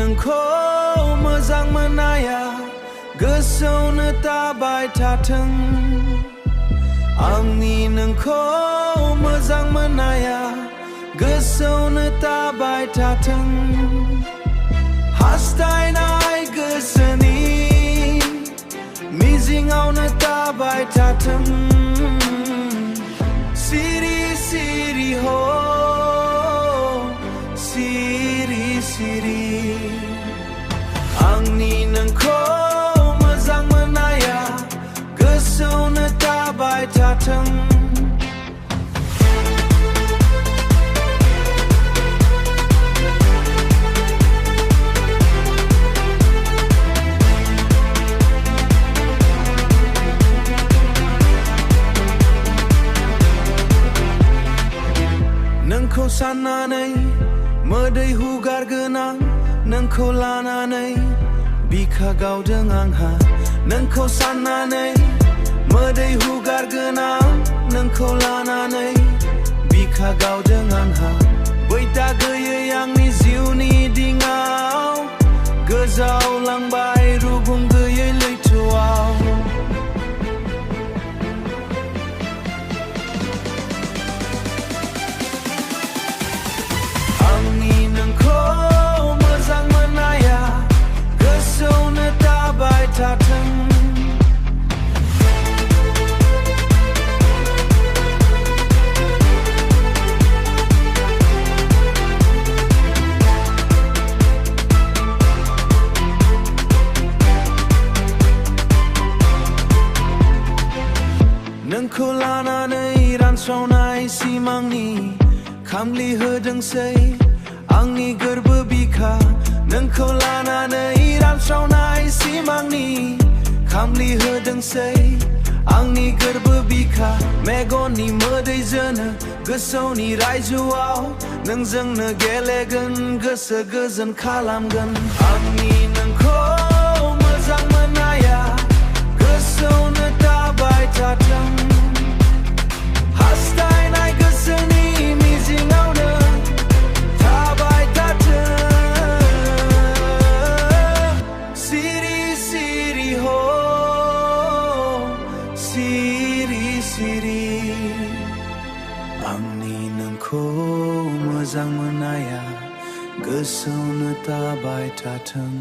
नोंखौ मोजां मोननाया गोसोआवनो थाबाय थाथों आंनि नोंखौ मोजां मोननाया गोसोआवनो थाबाय थाथों हास्थायनाय गोसोनि मिजिङावनो थाबाय थाथों सिरि सिरि हो सिरि सिरि आंनि नोंखौ मोजां मोननाया गोसोआवनो थाबाय थाथों नोंखौ साननानै मोदै हुगारगोन आं नोंखौ लानानै बिखा गावदों आंहा नोंखौ साननानै मोदै हुगारगोन आं नोंखौ लानानै बिखा गावदों आंहा बैथा गैयै आंनि जिउनि दिङाव गोजावलांबाय रुगुं गैयै लैथोआव आंनि नोंखौ मोजां मोननाया गोसोआवनो थाबाय थाथों नोंखौ लानानै रानस्रावनाय सिमांनि खामलि होदोंसै आंनि गोरबो बिखा नोंखौ लानानै रानस्रावनाय सिमांनि खामलि होदोंसै आंनि गोरबो बिखा मेगननि मोदैजोंनो गोसोनि रायजोआव नोंजोंनो गेलेगोन गोसो गोजोन खालामगोन आंनि नोंखौ मोजां मोननाया गोसोआवनो थाबाय थाथों हास्थायनाय गोसोनि मिजिङावनो थाबाय थाथों सिरि सिरि हो सिरि सिरि आंनि नोंखौ मोजां मोननाया गोसोआवनो थाबाय थाथों